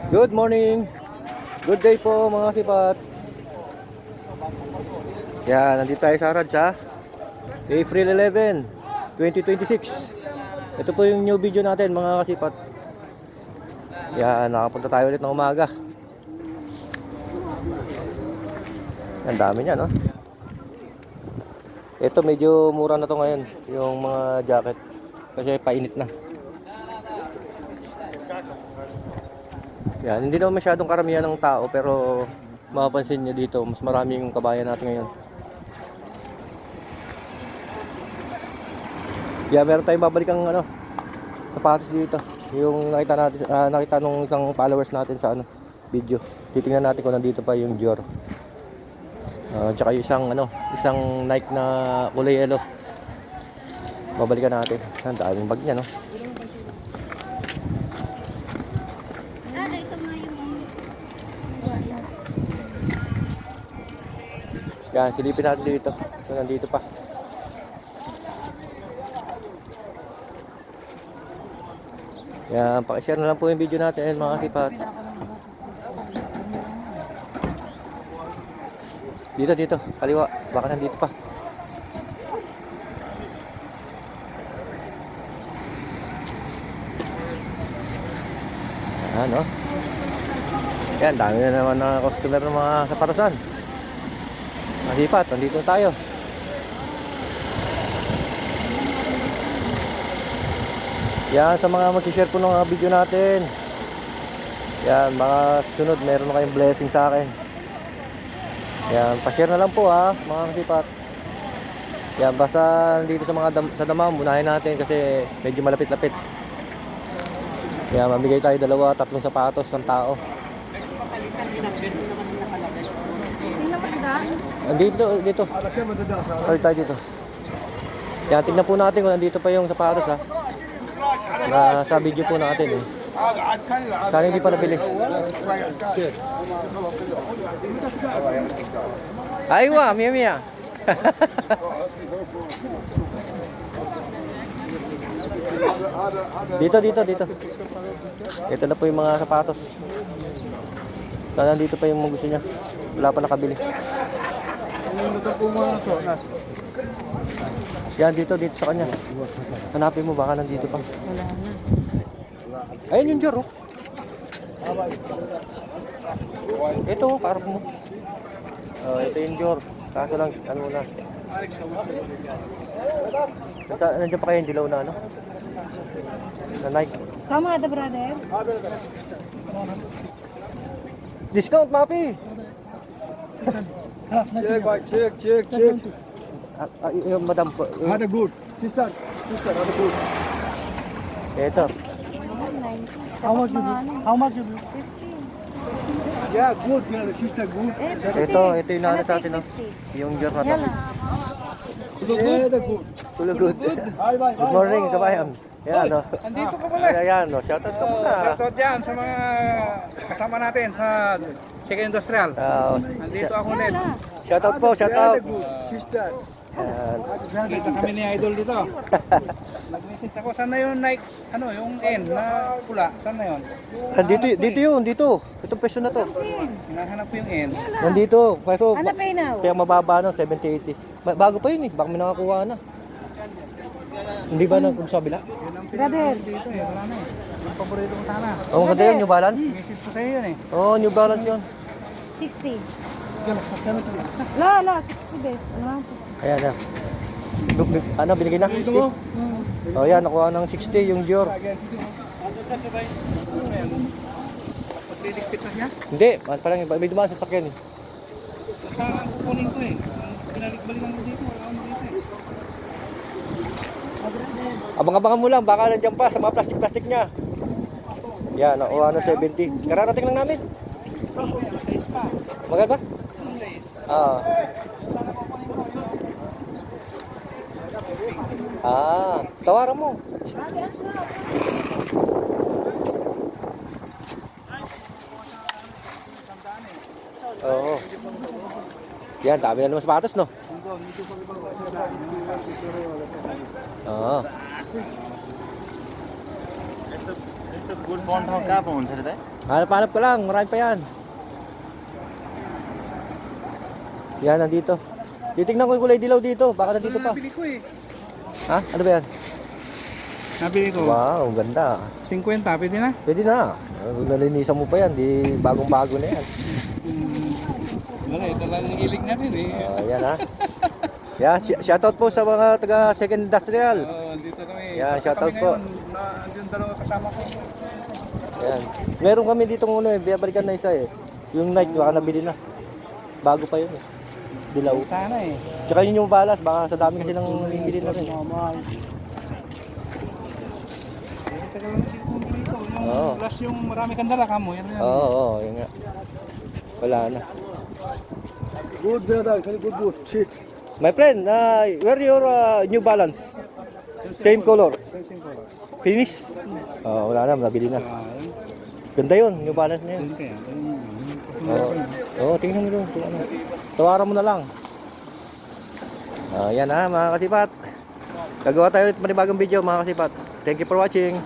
Good morning. Good day po mga sipat. Yan, nandito tayo sa Arad sa April 11, 2026. Ito po yung new video natin mga kasipat. Yan, nakapunta tayo ulit ng umaga. Ang dami niya, no? Ito medyo mura na to ngayon, yung mga jacket. Kasi painit na. Yan, hindi naman masyadong karamihan ng tao pero mapapansin nyo dito, mas marami yung kabayan natin ngayon. Yan, meron tayong babalikan ano, sapatos dito. Yung nakita natin, nakita nung isang followers natin sa ano, video. Titingnan natin kung nandito pa yung Dior. Tsaka yung isang Nike na kulay yellow. Babalikan natin. Ang daming bag niya, no? Yan, silipin natin dito. So, nandito pa. Yan, pakishare na lang po yung video natin mga kasipat. Dito, kaliwa. Baka nandito pa. Ano? Yan, dami na naman na customer ng mga saparasan. Masipat, nandito tayo. Yan, sa mga mag-share po ng video natin. Yan, mga sunod, meron na kayong blessing sa akin. Yan, pa-share na lang po ha, mga masipat. Yan, basta dito sa mga sa Damam, unahin natin kasi medyo malapit-lapit. Yan, mamigay tayo 2-3 sapatos ng tao. Dito. Palit tayo dito. Yan, tignan po natin kung nandito pa yung sapatos ha. Sa video po natin eh. Sana hindi pa nabili. Aywa, Mia. Dito. Ito na po yung mga sapatos. Sana nandito pa yung gusto niya. Wala pa nakabili. Yan, dito sa kanya. Hanapin mo, baka nandito pa. Wala na. Ayun yung Dior, oh. Ito, karap mo. Ito yung Dior. Kaso lang, ano na. Nandiyan pa kayo yung dilaw na, ano? Na Nike. Tama ata, brother. Discount, Papi! Check. Yung madam po. Had a good. Sister, had a good. Ito. How much you do? 15. Yeah, good. Yeah, the sister good. Ito yung naano sa atin, no? Yung Dior na to. Yan na. Yeah, the good. Good. Good morning, kabayan. Yan, no? Andito ka pala. Ayan, no? Shoutout ka muna. Shoutout dyan sa mga kasama natin sa Second Industrial. Andito ako ulit. Shoutout po, Yeah, shoutout. the good. Sister. Yan. Kita kami ni Idol dito. Nag-message ako. Saan na yung Nike, yung N na pula? Saan na yun? Dito. Itong pwesto na to. Hinahanap ko yung N. Nandito. Pero, Ano pa now? kaya mababa no, 70-80. Bago pa yun eh. Baka may nakakuha na. Hindi ba na kung sa kabila? Yun ang Brother. dito eh. Wala na eh. Yung paborito kong tana. Oo, ganda yun, New Balance. Message ko sa'yo yun eh. Oo, New Balance yun. 60. La, 60 days. Ano? Ayan na. Ano, binigay na? 60? Oh, yan, nakuha ng 60 yung Dior. Magdidigpit na siya. Hindi, parang may dumaan sa sakyan eh. Saan ang kukunin ko eh. Binalik-balikan ko dito. Wala akong dito eh. Abang-abangan mo lang, baka nandiyan pa sa mga plastic-plastic niya. Yan, nakuha ng 70. Kararating lang namin. Maganda ba? Tawaran mo. Oo. Yan, dami na naman sapatos, no? Oo. good bond ho ka po unsa dai? Hanap-hanap ka lang, marami pa yan. Yan, nandito. Titignan ko yung kulay dilaw dito, baka nandito pa. Nabili ko eh. Ha? Ano ba yan? Nabili ko. Wow, ang ganda. 50, pwede na? Pwede na. Nalinisan mo pa yan, di bagong-bago na yan. Wala eh, talagang hilig na rin eh. Yan ha. Yan, shoutout po sa mga taga Second Industrial. Oo, dito kami. Yan, Kami shoutout po. ngayon, yung dalawa kasama ko. Yan. Meron kami dito ng bibalikan na isa eh. Yung night, baka nabili na. Bago pa yun eh. Dilaw. Sana eh. Tsaka yun yung balas, baka sa dami kasi nang bibili na rin. Tagal lang din bumili ko. Oo. Plus yung marami kang dala kamo. Yan yan. Oo, yun nga. Wala na. Good brother, very good boot. Shit. My friend, where your New Balance? Same color. Sensing ko. Finish? Oo, wala na, nabili na. Ah, Ganda yun, New Balance na yun. yun kaya. Oo, tingnan mo doon. Tawaran mo na lang. Yan na mga kasipat. Gagawa tayo ulit panibagong video mga kasipat. Thank you for watching.